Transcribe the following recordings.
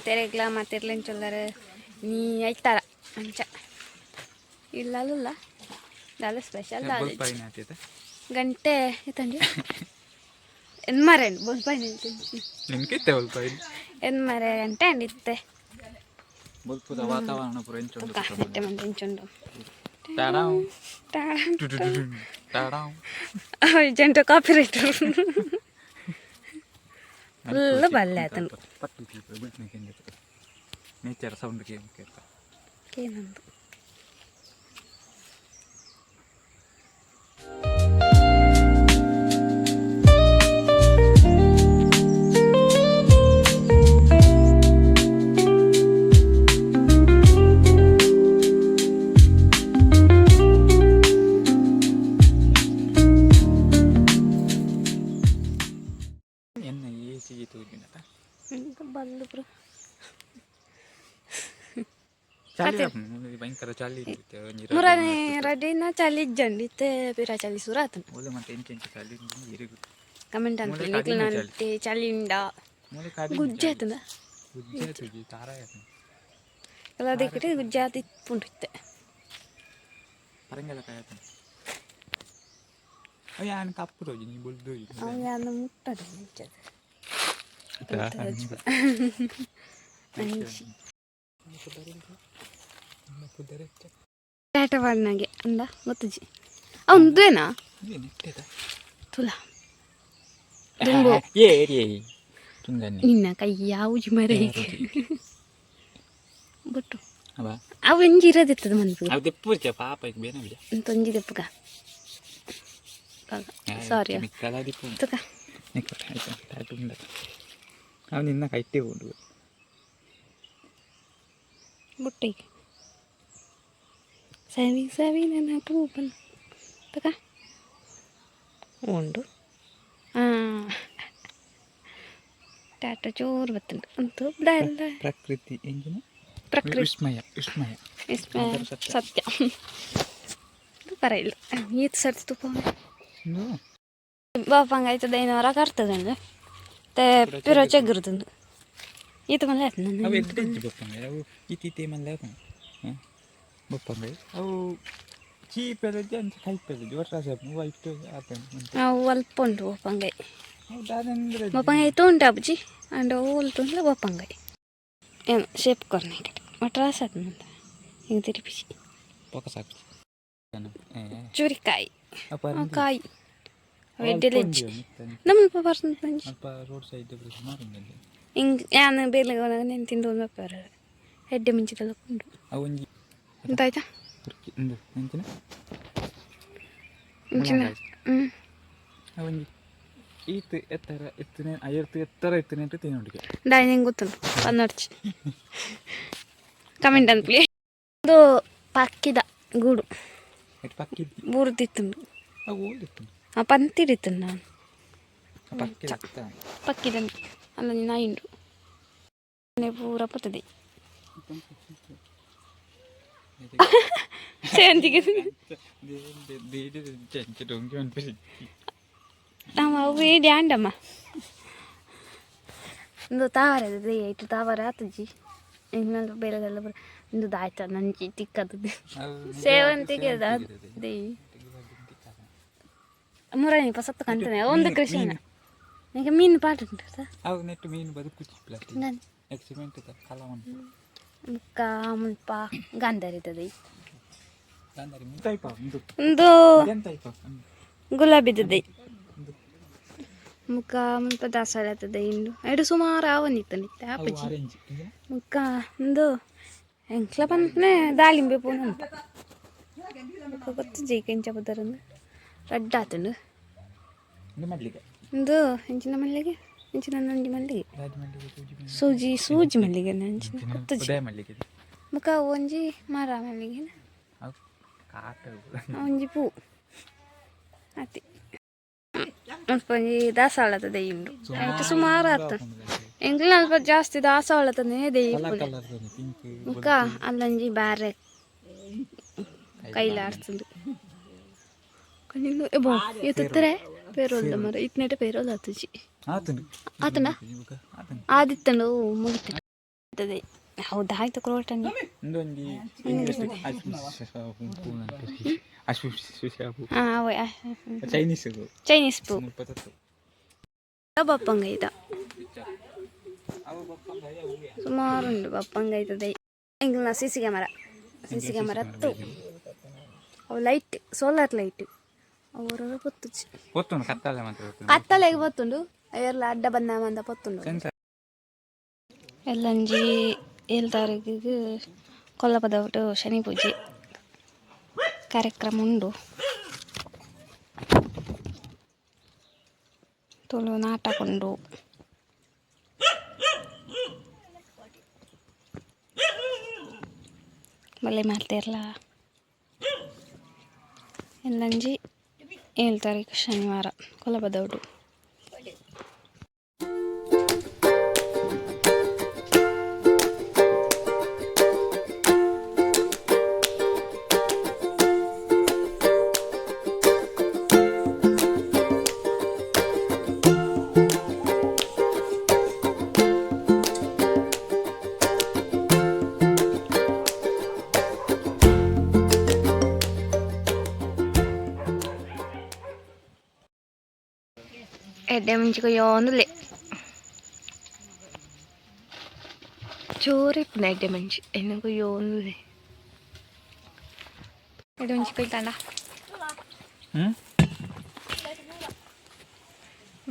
ಮಾತೆರೆಗ್ಲ ಮಾತೆರ್ಲೆನ್ ಚೊಲ್ಲರೆ ನೀ ಐತಾರ ಅಂಚ ಇಲ್ಲಲ್ಲ ದಾಲ ಸ್ಪೆಷಲ್ ದಾಲ ಗಂಟೆ ಇತ್ತಂಡಿ ಎನ್ ಮರೆ ಬೊಲ್ಪಾಯಿ ನಿಂಕಿತ್ತೆ ಬೊಲ್ಪಾಯಿ ಎನ್ ಮರೆ ಗಂಟೆ ಅಂಡಿತ್ತೆ ಬೊಲ್ಪುದ ವಾತಾವರಣ ಪೂರ ಎಂಚುಂಡು ನೆಟ್ಟೆ ಮಂದಿ ಎಂಚುಂಡು ಟಾಡಾವ್ ಟಾಡಾವ್ ಜಂಟ ಕಾಪಿ ರೈಟರ್ ಫುಲ್ ಬಲ್ಲೆ ಆತನು ನೇಚರ್ ಸೌಂಡ್ ಏನಂದು ಬಲ್ಲು ಬ್ರೋ ಭಯಂಕರ ಚಳಿ ಮುರನೇ ರಡಿನ ಚಳಿ ಇಜ್ಜಂಡಿತ್ತೆ ಪಿರ ಚಳಿ ಸುರಾತನು ಮತ್ತೆ ಎಂಚೆಂಚ ಚಳಿ ಕಮೆಂಟ್ ಅಂತ ನಿಕ್ಲನಂತೆ ಚಳಿಂಡ ಗುಜ್ಜಾತನ ಗುಜ್ಜಾತುಜಿ ತಾರಾಯತನ ಎಲ್ಲ ದಿಕ್ಕಡೆ ಗುಜ್ಜಾತಿ ಪುಂಡಿತ್ತೆ ಪರಂಗೆಲ್ಲ ಕಾಯತನ ಯಾನ್ ಕಪ್ಪು ರೋಜಿ ನೀ ಬುಲ್ದು ಯಾನ ಮುಟ್ಟದ ನಿಜದ ಬೇಟವಾಡ್ನಾಗೆ ಅಂದ ಗೊತ್ತಜಿ ಅವಂದೇನಾ ತುಲಾ ದುಂಗು ನಿನ್ನ ಕೈ ಯಾವುದು ಮರ ಬಟ್ಟು ಅವು ಎಂಜಿ ಇರೋದಿರ್ತದೆ ಮನ್ಪು ತೊಂಜಿ ದೆಪ್ಪಗ ಸಾರಿ ತುಕ ಅವನು ನಿನ್ನ ಕೈಟೇ ಉಂಡು ಬುಟ್ಟಿಗೆ ಸವಿ ಸವಿ ನನ್ನ ಪೂಪನ್ ತಕ ಉಂಡು ಟಾಟ ಚೋರು ಬತ್ತುಂಡು ಅಂತೂ ಬಿಡಲ್ಲ ಪ್ರಕೃತಿ ಎಂಜಿನ ಪ್ರಕೃತಿ ವಿಸ್ಮಯ ವಿಸ್ಮಯ ವಿಸ್ಮಯ ಸತ್ಯ ಪರಯಿಲ್ಲ ಈತ ಸರ್ತಿ ತುಪ್ಪ ಬಾಪಂಗ ಆಯ್ತದ ಏನವರ ಕರ್ತದಂಡು te pero ಚೆಗ್ಗಿರ್ತಂದು ಈತ ಮಲ್ಲ ಆಯ್ತು ನನ್ನ ಅವು ಎಡ್ಡೆಜ್ಜಿ ಬಪ್ಪಂಗೆ ಅವು ಇತ್ತೀತೆ ಮಲ್ಲ ಆಯ್ತು ಬಪ್ಪಂಗೆ ಅವು ಚೀಪೆರಜ್ಜಿ ಅಂತ ಕೈಪೆರಜ್ಜಿ ವರ್ಷ ವೈಫ್ಟು ಆತ ಅವು ಅಲ್ಪ ಉಂಟು ಬಪ್ಪಂಗೈ ಹೌದಾದಂದ್ರೆ ಬಪ್ಪಂಗೈ ಐತು ಉಂಟು ಅಬ್ಬಜಿ ಅಂಡ್ ಅವು ಉಂಟು ಬಪ್ಪಂಗೈ ಏನು ಶೇಪ್ ಕೊರ್ನೆ ಮಟ್ರಾಸ್ ಆಯ್ತು ನಂತ ಹಿಂಗೆ ತಿರುಪಿಸಿ ಪೊಕ ಸಾಕು ಚೂರಿಕಾಯಿ ಕಾಯಿ ವೆಡ್ಡೆಲೆಜ್ಜಿ ನಮ್ಮ ಬರ್ತಂತ ಅಲ್ಪ ರೋಡ್ ಸೈಡ್ ಸುಮಾರು ಹಿಂಗೆ ಯಾನು ಬೇಲೆ ನೆನ್ ತಿಂದು ಒಂದು ಬಪ್ಪಾರ ಹೆಡ್ಡೆ ಮುಂಚಿದೆಲ್ಲ ಉಂಡು ಅವೊಂಜಿ ಎಂತಾಯ್ತಾ ಎಂಚಿನ ಮುಂಚಿನ ಅವೊಂಜಿ ಈತ್ ಎತ್ತರ ಎತ್ತನೆ ಅಯ್ಯರ್ತು ಎತ್ತರ ಎತ್ತನೆ ಅಂತ ತಿನ್ನೋಡಿಗೆ ದಾಯಿ ನಿಂಗೆ ಗೊತ್ತುಂಟು ಪನ್ನಡ್ಚಿ ಕಮೆಂಟ್ ಅಂತ ಪ್ಲೀಸ್ ಅದು ಪಕ್ಕಿದ ಗೂಡು ಪಕ್ಕಿದ್ದು ಬೂರ್ದಿತ್ತುಂಡು ಅವು ಓದಿತ್ತು ಪಂತಿಡಿತ್ತು ನಾನು ಪಕ್ಕಿದ ಪಕ್ಕಿದಂತ ಅಲ್ಲ ನಾಯಿಂಡು ಪೂರ ಪತ್ತದೆ ಸೇಂತಿಗೆ ಅವು ಡ್ಯಾಂಡಮ್ಮ ಒಂದು ತಾವರದೆ ಇಟ್ಟು ತಾವರ ಆತಜಿ ಇನ್ನೊಂದು ಬೇರೆದೆಲ್ಲ ಬರ ಒಂದು ದಾಯ್ತ ನಂಜಿ ತಿಕ್ಕದ್ದು ಸೇವಂತಿಗೆ ದೇ ಮುರಳಿ ಪಸತ್ತು ಕಂತಾನೆ ಒಂದು ಕೃಷಿನ ನನಗೆ ಮೀನು ಪಾಠ ಉಂಟು ಸರ್ ಅವು ನೆಟ್ಟು ಮೀನು ಬದುಕು ಎಕ್ಸಿಮೆಂಟ್ ಕಲಾವನ್ ಮುಕ್ಕ ಮುಲ್ಪ ಗಾಂಧಾರಿತದೆ ಒಂದು ಗುಲಾಬಿದ್ದದೆ ಮುಕ್ಕ ಮುಲ್ಪ ದಾಸವಾಳ ಆಗ್ತದೆ ಇಂಡು ಎರಡು ಸುಮಾರು ಆವನಿತ್ತು ನಿತ್ಯ ಅಪ್ಪಜ್ಜಿ ಮುಕ್ಕ ಒಂದು ಎಂಕ್ಲ ಬಂತನೇ ದಾಳಿಂಬೆ ಪೂನ ಅಂತ ಮುಕ್ಕ ಗೊತ್ತು ಜೈ ಕೆಂಚ ಬದರಂದು ರಡ್ಡ ಆತುಂಡು ಒಂದು ಹೆಂಚಿನ ಮಲ್ಲಿಗೆ ಹೆಂಚಿನ ನಂಜಿ ಮಲ್ಲಿಗೆ ಸೂಜಿ ಮಲ್ಲಿಗೆ ನಂಚಿನ ಗೊತ್ತಜಿ ಮುಖ ಒಂಜಿ ಮರ ಮಲ್ಲಿಗೆ ಒಂಜಿ ಪೂ ಅತಿ ಒಂಜಿ ದಾಸವಾಳದ ದೈ ಉಂಡು ಆಯ್ತು ಸುಮಾರು ಆತ ಎಂಗ್ಲ ಅಲ್ಪ ಜಾಸ್ತಿ ದಾಸವಾಳತನೇ ದೈ ಮುಖ ಅಲ್ಲಂಜಿ ಬ್ಯಾರೆ ಕೈಲಾಡ್ತುಂಡು ಎತ್ತರೆ ಪೇರೋಲ್ದ ಮರ ಇತ್ನೆಟ ಪೇರೋಲ್ ಆತುಜಿ ಆತನ ಆದಿತ್ತಂಡು ಮುಗಿತ ಆಯ್ತದೆ ಹೌದಾ ಆಯ್ತು ಕ್ರೋಟನ್ ಒಂದೊಂದು ಇಂಗ್ಲಿಷ್ ಚೈನೀಸ್ ಚೈನೀಸ್ ಪೂ ಬಪ್ಪಂಗೈತ ಸುಮಾರುಂಡು ಬಪ್ಪಂಗೈತದೆ ಎಂಗ್ಲ ಸಿ ಸಿ ಕ್ಯಾಮರ ಅತ್ತು ಅವು ಲೈಟ್ ಸೋಲಾರ್ ಲೈಟ್ ಅವರ ಪೊತ್ತುಂಡು ಕತ್ತಲೆಗೆ ಪೊತ್ತುಂಡು ಎಲ್ಲ ಅಡ್ಡ ಬಂದ ಮಂದ ಪೊತ್ತುಂಡು ಎಲ್ಲಂಜಿ 7 ತಾರೀಕಿಗೆ ಕೊಲ್ಲಪದ ಒಟ್ಟು ಶನಿ ಪೂಜೆ ಕಾರ್ಯಕ್ರಮ ಉಂಡು ತುಳು ನಾಟಕ ಉಂಡು ಬಲ್ಲೆ ಮಾಡ್ತಾರಲ್ಲ ಎಲ್ಲಂಜಿ 7 ತಾರೀಕು ಶನಿವಾರ ಕೊಲ್ಲಪದ ಒಟ್ಟು എഡ്ടെ മുഞ്ചി കൊയ്യോന്നില്ലേ ചോറിപ്പുണ്ട് എഡ്ടെ മുഞ്ചി എന്നെ കൊയ്യോന്നില്ലേ എഡ്ടെ മുഞ്ചി കൊയ്ത്താണ്ട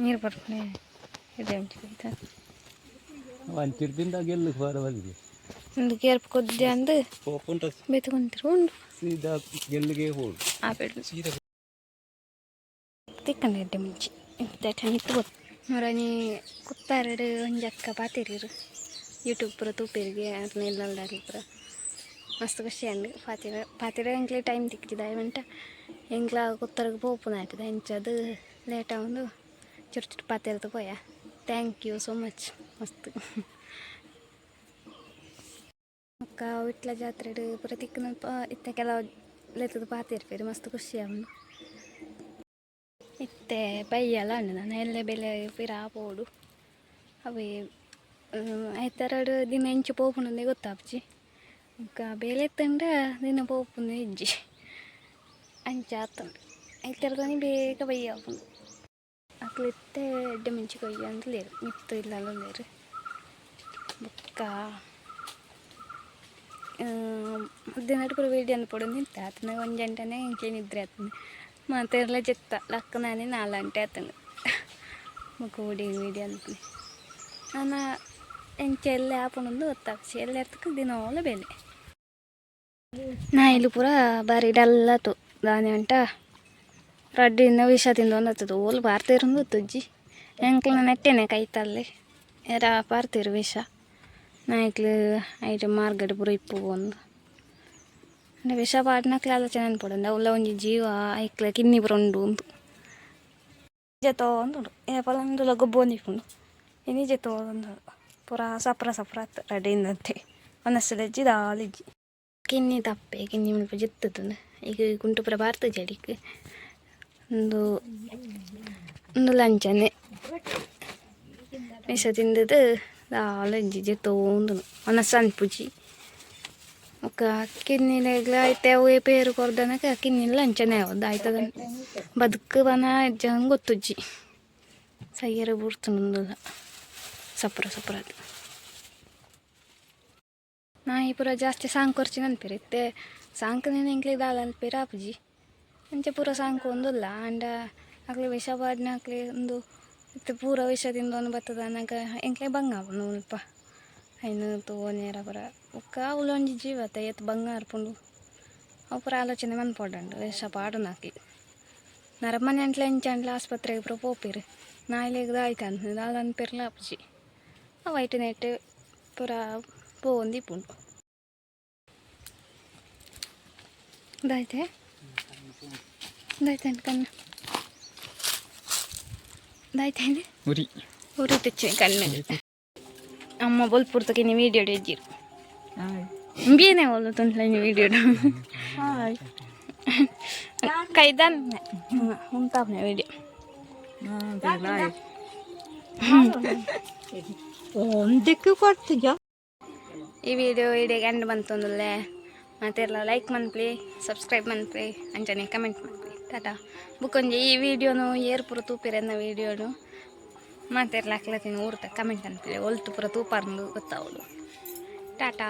ನೀರು ಬರ್ತಾನೆ ಎಡ್ಡೆ ಮುഞ്ചಿ ಕೊಯ್ತಾ ಒಂದು ಗೇರ್ಪ್ ಕೊದ್ದೆ ಅಂದು ಬೆತ್ಕೊಂತಿರು ಉಂಡು ತಿಕ್ಕಂಡು ಎಡ್ಡೆ ಮುಂಚಿ ಇತ್ತು ಗೊತ್ತು ಮರನಿ ಕುತ್ತಾರಡು ಒಂದು ಅಕ್ಕ ಪಾತಿರಿರು ಯೂಟ್ಯೂಬ್ ಪುರ ತೂಪಿರಿಗೆ ಅದನ್ನ ಎಲ್ಲಲ್ದಾರಿ ಪುರ ಮಸ್ತ್ ಖುಷಿ ಅಂಡು ಪಾತಿರ ಎಂಕ್ಲೆ ಟೈಮ್ ತಿಕ್ಕಿದ ವೆಂಟ ಎಂಕ್ಲ ಕುತ್ತರಿಗೆ ಪೋಪುನ ಆಯ್ತದ ಎಂಚದು ಲೇಟ್ ಆಗೊಂಡು ಚುರು ಚುರು ಪಾತಿರ್ದು ಪೋಯ ಥ್ಯಾಂಕ್ ಯು ಸೋ ಮಚ್ ಮಸ್ತ್ ಅಕ್ಕ ವಿಟ್ಲ ಜಾತ್ರೆ ಪುರ ತಿಕ್ಕನ ಇತ್ತ ಕೆಲವು ಲೆತ್ತದ ಪಾತಿರ್ಪೇರು ಮಸ್ತ್ ಖುಷಿ ಅವನು ಇತ್ತೆ ಬೈಯಲ್ಲ ಅಣ್ಣ ನಾನು ಎಲ್ಲೆ ಬೆಲೆ ಪಿರ ಪೋಡು ಅವೇ ಐತೆರಡು ದಿನ ಹೆಂಚು ಪೋಪುನಂದೇ ಗೊತ್ತಾಪ್ಚಿ ಈಗ ಬೇಲೆ ಎತ್ತಂಡ ದಿನ ಪೋಪುನ ಹೆಜ್ಜಿ ಅಂಚ ಆತಂಡು ಐತೆರದನಿ ಬೇಗ ಬೈಯ ಆಪುಂಡು ಅಕ್ಲಿತ್ತೆ ಎಡ್ಡೆ ಮಿಂಚಿ ಕೊಯ್ಯ ಅಂತ ಲೇರು ಮಿತ್ತು ಇಲ್ಲಲ್ಲ ಲೇರು ಬೊಕ್ಕ ಮಧ್ಯಾಹ್ನ ಪುರ ಬೇಡಿ ಅಂದು ಪೊಡು ನಿಂತ ಆತನ ಒಂದು ಗಂಟೆನೇ ಇಂಕ್ಲೆ ನಿದ್ರೆ ಆತನ ಮಾತೆಲ್ಲ ಚೆತ್ತ ಲಕ್ಕ ನಾನೇ 4 ಗಂಟೆ ಆತನು ಮುಖ ಓಡಿ ವೀಡಿ ಅಂತ ನಾನು ಎಂಚ ಎಲ್ಲ ಆಪಣೊಂದು ಗೊತ್ತಾಗ್ಸಿ ಎಲ್ಲ ಇರ್ತಕ್ಕ ದಿನವಲ್ಲ ಬೇಲೆ ನಾ ಇಲ್ಲಿ ಪೂರ ಬಾರಿ ಡಲ್ಲತ್ತು ದಾನಿ ಅಂಟ ರಡ್ಡಿನ ವಿಷ ತಿಂದು ಒಂದತ್ತದು ಓಲ್ ಬಾರ್ತಿರಂದು ಗೊತ್ತಜ್ಜಿ ಎಂಕ್ಲ ನೆಟ್ಟೆನೆ ಕೈತಲ್ಲಿ ಯಾರ ಪಾರ್ತಿರು ವಿಷ ನಾಯ್ಕ್ಲು ಐಟು ಮಾರ್ಗಡ್ ಪೂರ ಇಪ್ಪು ಒಂದು ಅಂದರೆ ವಿಷ ಪಾಡ್ನಕ್ಲೆ ಆಲೋಚನೆ ಅನ್ಪಡಂದು ಅವಲ್ಲ ಒಂಜಿ ಜೀವ ಐಕ್ಲ ಕಿನ್ನಿ ಪುರ ಉಂಡು ಉಂದು ಜತೋ ಅಂದುಂಡು ಪಲಂದುಲ ಗೊಬ್ಬು ಒಂದಿಪ್ಪುಂಡು ನಿಜ ತೋಂದು ಪೂರ ಸಪ್ರ ಆತು ರಡ್ಡಿಂದಂತೆ ಒಂದಷ್ಟು ದಾಲಿಜ್ಜಿ ಕಿನ್ನಿ ತಪ್ಪೆ ಕಿನ್ನಿ ಮುಲ್ಪ ಜಿತ್ತದು ಈಗ ಗುಂಟು ಪುರ ಬಾರ್ತು ಜಡಿಕ್ ಒಂದು ಲಂಚನೆ ವಿಷ ತಿಂದದು ದಾಲಜ್ಜಿ ಜಿತ್ತೋಂದು ಒಂದಷ್ಟು ಅನ್ಪುಜಿ ఒక కిన్నీల అయితే అవే పేరు కొరదనక కిన్నీళ్ళు లంచనే అవద్దు అవుతుంది బతుకు బన జంగ్ ಗೊತ್ತುಜ್ಜಿ ಸಯ್ಯರ ಬುಡ್ತುಂದುಲ್ಲ ಸಪ್ರ ನಾ ಈ ಪೂರ ಜಾಸ್ತಿ ಸಾಂಗ್ ಕೊರ್ಚಿ ನೆನ್ಪಿರುತ್ತೆ ಸಾಂಗ್ ನೀನು ಎಂಕ್ಲೆ ದಾಲ ಅನ್ಪೇರ ಆಪುಜಿ ಅಂಚೆ ಪೂರ ಸಾಂಗ್ ಒಂದಿಲ್ಲ ಅಂಡ ಆಗ್ಲಿ ವಿಷ ಬಾಡ್ನ ಆಗ್ಲಿ ಒಂದು ಮತ್ತೆ ಪೂರ ವಿಷದಿಂದ ಒಂದು ಬರ್ತದ ಅನ್ನಕ ಎಂಕ್ಲೆ ಬಂಗ ಸ್ವಲ್ಪ ಐನು ತೋನೇರ ಪುರ ಒಕ್ಕ ಅವಲೊಂಜಿ ಜೀವತ ಎತ್ತು ಬಂಗಾರ ಪುಂಡು ಅವು ಪುರ ಆಲೋಚನೆ ಮನ್ಪೊಡಂಡು ವಿಷ ಪಾಡು ನಾಕಿ ನರಮನೆ ಅಂಟ್ಲೆ ಎಂಚಂಡ್ಲ ಆಸ್ಪತ್ರೆಗೆ ಪುರ ಪೋಪಿರು ನಾಯಿಲೆಗ್ದು ಆಯ್ತು ಅಂತ ದಾಲ ಅನ್ಪಿರ್ಲ ಆಪುಜಿ ಅವು ಐಟು ನೆಟ್ಟು ಪುರ ಪೋಂದಿ ಪುಂಡು ದಾಯ್ತೆ ದಾಯ್ತೆ ಕಣ್ಣು ದಾಯ್ತೆ ಉರಿ ತೆಚ್ಚೆ ಕಣ್ಣು ಅಮ್ಮ ಬಲ್ಪುರ್ತಕ್ಕೆ ನೀವು ವೀಡಿಯೋ ಇದ್ದೀರಿ ಬೇನೆ ಹೋಲು ತುಂಟ್ಲ ನೀವು ವೀಡಿಯೋ ಕೈದಾನ ಉಂಟಾಪ್ನೆ ವೀಡಿಯೋ ಒಂದಕ್ಕೆ ಕೊಡ್ತೀಯ ಈ ವಿಡಿಯೋ ಇಡೀ ಎಂಡ್ ಬಂತಂದಲ್ಲೇ ಮತ್ತೆಲ್ಲ ಲೈಕ್ ಮನ್ಪ್ಲಿ ಸಬ್ಸ್ಕ್ರೈಬ್ ಮನ್ಪ್ಲಿ ಅಂಚನೆ ಕಮೆಂಟ್ ಮನ್ಪ್ಲಿ ಟಾಟಾ ಬುಕ್ಕೊಂಜಿ ಈ ವಿಡಿಯೋನು ಏರ್ ಪೂರ ತೂಪಿರನ್ನ ವಿಡಿಯೋನು ಮಾತೆರ್ಲ ಹಾಕ್ಲತ್ತೀನಿ ಊರ್ತ ಕಮೆಂಟ್ ಅನ್ಪಲಿ ಒಲ್ತು ಪೂರ ತೂಪಾರ್ದು ಗೊತ್ತಾವೋದು ಟಾಟಾ.